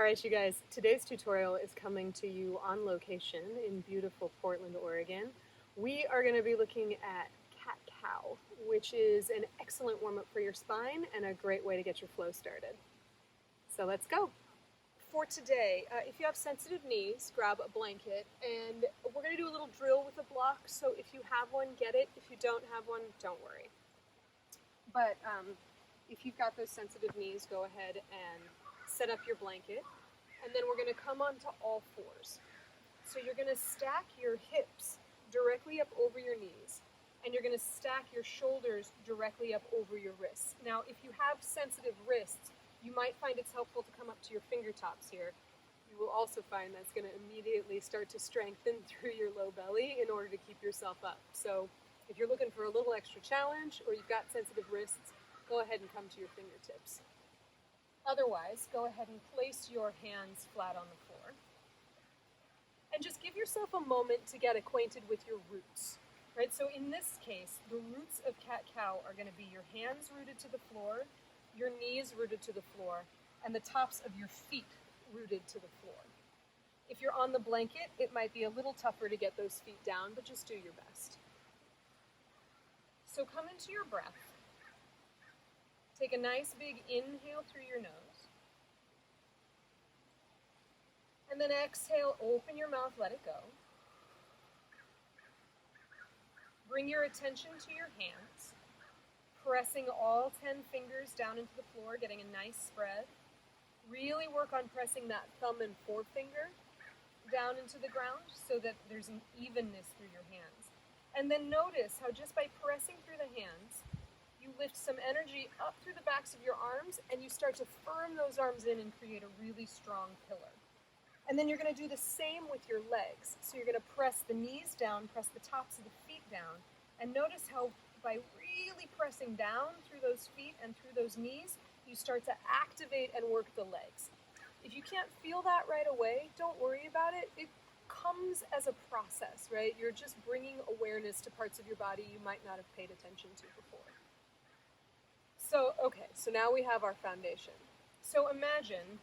Alright, you guys, today's tutorial is coming to you on location in beautiful Portland, Oregon. We are going to be looking at CatCow, which is an excellent warm-up for your spine and a great way to get your flow started. So let's go. For today, if you have sensitive knees, grab a blanket, and we're going to do a little drill with a block, so if you have one, get it. If you don't have one, don't worry. But if you've got those sensitive knees, go ahead and set up your blanket, and then we're going to come onto all fours. So you're going to stack your hips directly up over your knees, and you're going to stack your shoulders directly up over your wrists. Now, if you have sensitive wrists, you might find it's helpful to come up to your fingertops here. You will also find that's going to immediately start to strengthen through your low belly in order to keep yourself up. So if you're looking for a little extra challenge or you've got sensitive wrists, go ahead and come to your fingertips. Otherwise, go ahead and place your hands flat on the floor. And just give yourself a moment to get acquainted with your roots. Right? So in this case, the roots of CatCow are going to be your hands rooted to the floor, your knees rooted to the floor, and the tops of your feet rooted to the floor. If you're on the blanket, it might be a little tougher to get those feet down, but just do your best. So come into your breath. Take a nice big inhale through your nose. And then exhale, open your mouth, let it go. Bring your attention to your hands, pressing all 10 fingers down into the floor, getting a nice spread. Really work on pressing that thumb and forefinger down into the ground so that there's an evenness through your hands. And then notice how just by pressing through the hands, you lift some energy up through the backs of your arms, and you start to firm those arms in and create a really strong pillar. And then you're going to do the same with your legs. So you're going to press the knees down, press the tops of the feet down, and notice how by really pressing down through those feet and through those knees, you start to activate and work the legs. If you can't feel that right away, don't worry about it. It comes as a process, right? You're just bringing awareness to parts of your body you might not have paid attention to before. So now we have our foundation. So imagine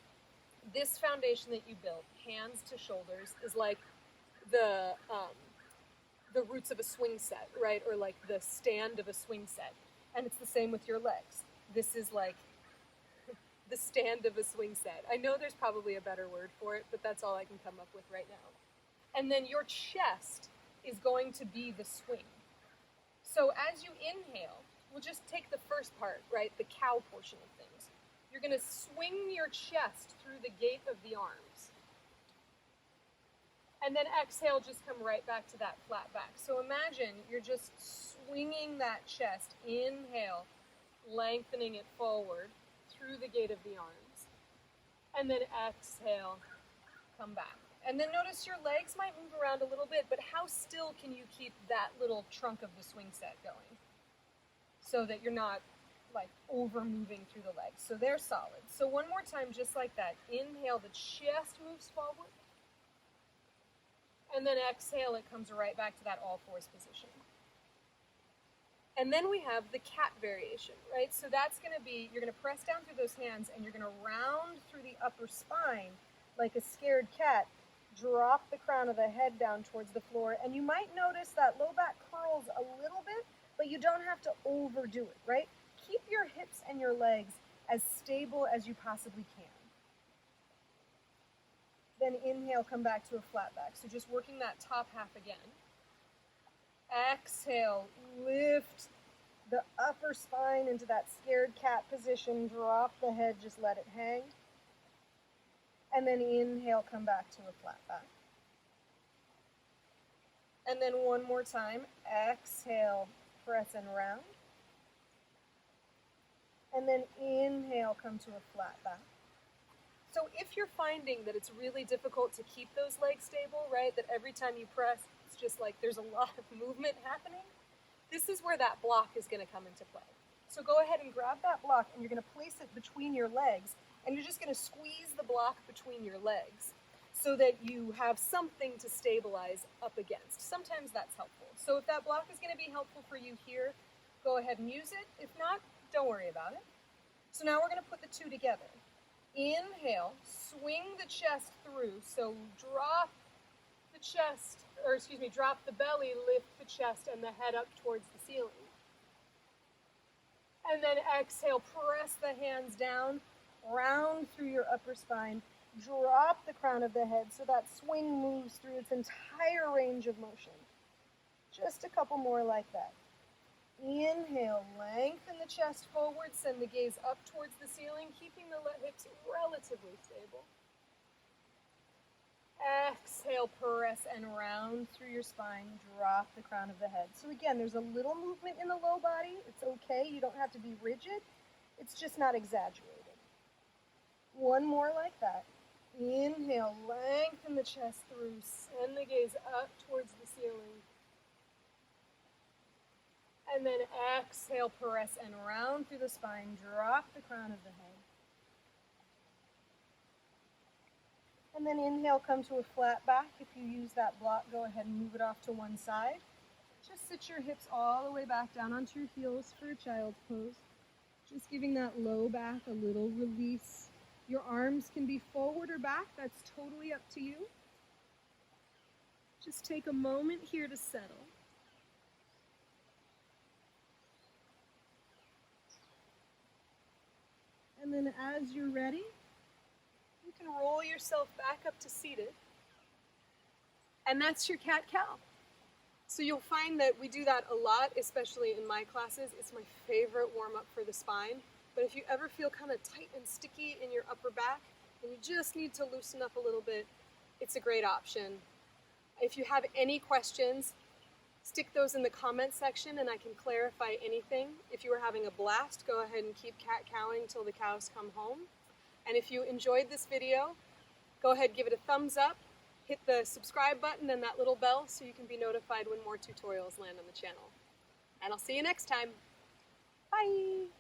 this foundation that you built, hands to shoulders, is like the roots of a swing set, right? Or like the stand of a swing set. And it's the same with your legs. This is like the stand of a swing set. I know there's probably a better word for it, but that's all I can come up with right now. And then your chest is going to be the swing. So as you inhale, we'll just take the first part, right? The cow portion of things. You're going to swing your chest through the gate of the arms. And then exhale, just come right back to that flat back. So imagine you're just swinging that chest. Inhale, lengthening it forward through the gate of the arms. And then exhale, come back. And then notice your legs might move around a little bit, but how still can you keep that little trunk of the swing set going? So that you're not like over moving through the legs. So they're solid. So one more time, just like that. Inhale, the chest moves forward. And then exhale, it comes right back to that all fours position. And then we have the cat variation, right? So that's going to be, you're going to press down through those hands and you're going to round through the upper spine like a scared cat. Drop the crown of the head down towards the floor. And you might notice that low back curls a little bit, but you don't have to overdo it, right? Keep your hips and your legs as stable as you possibly can. Then inhale, come back to a flat back. So just working that top half again. Exhale, lift the upper spine into that scared cat position. Drop the head, just let it hang. And then inhale, come back to a flat back. And then one more time, exhale, press and round. And then inhale, come to a flat back. So if you're finding that it's really difficult to keep those legs stable, right, that every time you press, it's just like there's a lot of movement happening, this is where that block is going to come into play. So go ahead and grab that block, and you're going to place it between your legs, and you're just going to squeeze the block between your legs so that you have something to stabilize up against. Sometimes that's helpful. So if that block is going to be helpful for you here, go ahead and use it. If not, don't worry about it. So now we're going to put the two together. Inhale, swing the chest through. So drop the chest, or excuse me, drop the belly, lift the chest and the head up towards the ceiling. And then exhale, press the hands down, round through your upper spine. Drop the crown of the head so that swing moves through its entire range of motion. Just a couple more like that. Inhale, lengthen the chest forward, send the gaze up towards the ceiling, keeping the hips relatively stable. Exhale, press and round through your spine, drop the crown of the head. So again, there's a little movement in the low body. It's okay, you don't have to be rigid. It's just not exaggerated. One more like that. Inhale, lengthen the chest through, send the gaze up towards the ceiling. And then exhale, press and round through the spine, drop the crown of the head. And then inhale, come to a flat back. If you use that block, go ahead and move it off to one side. Just sit your hips all the way back down onto your heels for a child's pose. Just giving that low back a little release. Your arms can be forward or back. That's totally up to you. Just take a moment here to settle. And then as you're ready, you can roll yourself back up to seated. And that's your cat-cow. So you'll find that we do that a lot, especially in my classes. It's my favorite warm-up for the spine. But if you ever feel kind of tight and sticky in your upper back, and you just need to loosen up a little bit, it's a great option. If you have any questions, stick those in the comment section and I can clarify anything. If you are having a blast, go ahead and keep cat-cowing till the cows come home. And if you enjoyed this video, go ahead and give it a thumbs up, hit the subscribe button and that little bell so you can be notified when more tutorials land on the channel. And I'll see you next time. Bye!